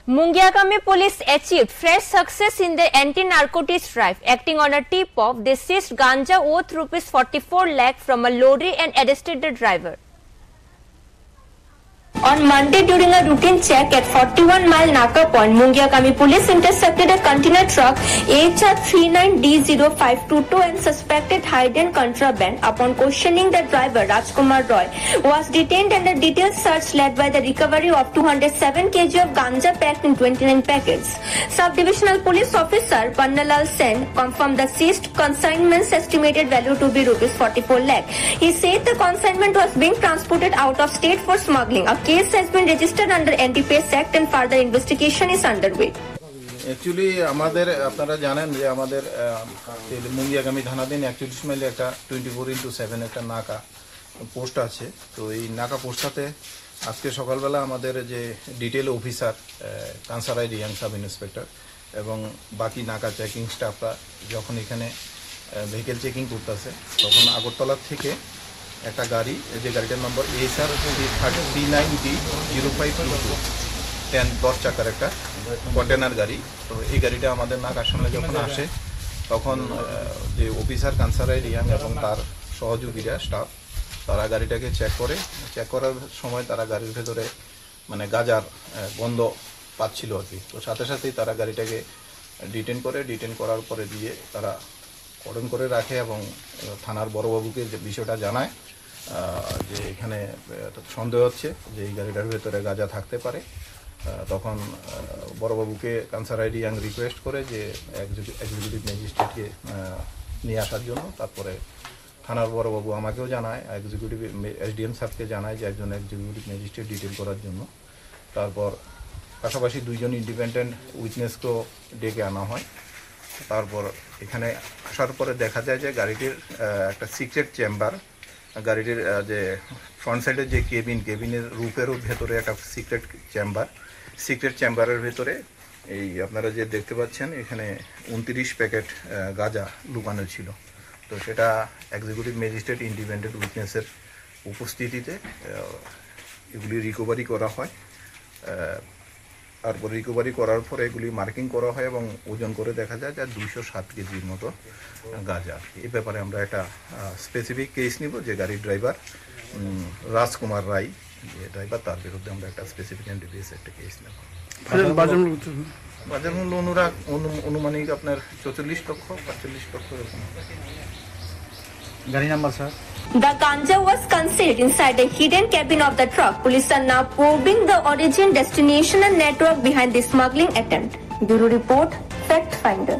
Mungiakami police achieved fresh success in the anti-narcotics drive. Acting on a tip-off, they seized ganja worth rupees 44 lakh from a lorry and arrested the driver. On Monday, during a routine check at 41 Mile Naka Point, Mungiakami police intercepted a container truck HR39D0522 and suspected hidden contraband. Upon questioning the driver, Rajkumar Roy was detained and a detailed search led by the recovery of 207 kg of ganja packed in 29 packets. Sub-divisional police officer Pannalal Sen confirmed the seized consignment's estimated value to be rupees 44 lakh. He said the consignment was being transported out of state for smuggling. A case has been registered under NDPS Act and further investigation is underway. Actually, আমাদের আপনারা জানেন যে আমাদের মুঙ্গিয়াগামী থানাধীন 41 মাইলে একটা 24/7 একটা নাকা পোস্ট আছে। তো এই নাকা পোস্টটাতে আজকে সকালবেলা আমাদের যে detail officer Kansarai Reang sub inspector এবং বাকি নাকা চেকিং স্টাফরা যখন এখানে ভেহিকেল চেকিং করতেছে তখন আগরতলা থেকে একটা গাড়ি, যে গাড়িটার নম্বর ASR 39D0522 10 চাকার একটা কন্টেনার গাড়ি। তো এই গাড়িটা আমাদের নাকার সামনে যখন আসে তখন যে অফিসার কানসারাই রিয়াং এবং তার সহযোগীরা স্টাফ তারা গাড়িটাকে চেক করার সময় তারা গাড়ির ভেতরে মানে গাজার গন্ধ পাচ্ছিল আর কি। তো সাথে সাথেই তারা গাড়িটাকে ডিটেন করার পরে দিয়ে তারা কর্ডন করে রাখে এবং থানার বড়বাবুকে যে বিষয়টা জানায় যে এখানে সন্দেহ হচ্ছে যে এই গাড়িটার ভেতরে গাঁজা থাকতে পারে। তখন বড়বাবুকে কানসারাই রিয়াং রিকোয়েস্ট করে যে এক্সিকিউটিভ ম্যাজিস্ট্রেটকে নিয়ে আসার জন্য। তারপরে থানার বড়বাবু আমাকেও জানায়, এক্সিকিউটিভ SDM সাহেবকে জানায় যে একজন এক্সিকিউটিভ ম্যাজিস্ট্রেট ডিটেল করার জন্য। তারপর পাশাপাশি দুইজন ইন্ডিপেন্ডেন্ট উইটনেসকেও ডেকে আনা হয়। তারপর এখানে আসার পরে দেখা যায় যে গাড়িটির একটা সিক্রেট চেম্বার, গাড়িটির যে ফ্রন্ট সাইডের যে কেবিনের রুফেরও ভেতরে একটা সিক্রেট চেম্বারের ভেতরে এই আপনারা যে দেখতে পাচ্ছেন এখানে 29 প্যাকেট গাঁজা লুকানো ছিল। তো সেটা এক্সিকিউটিভ ম্যাজিস্ট্রেট ইন্ডিপেন্ডেন্ট উইটনেসের উপস্থিতিতে এগুলি রিকভারি করা হয়। তারপর রিকভারি করার পরে এগুলি মার্কিং করা হয় এবং ওজন করে দেখা যায় যে 207 কেজির মতো গাঁজা। এই ব্যাপারে আমরা একটা স্পেসিফিক কেস নিব, যে গাড়ির ড্রাইভার রাজকুমার রায় যে ড্রাইভার, তার বিরুদ্ধে আমরা একটা স্পেসিফিক NDPS একটা কেস নেব। বাজার মূল্য অনুমানিক আপনার 44 লক্ষ 45 লক্ষ এরকম। গাড়ি number sir? The ganja was concealed inside the hidden cabin of the truck. Police are now probing the origin, destination and network behind the smuggling attempt. Bureau Report, Fact Finder.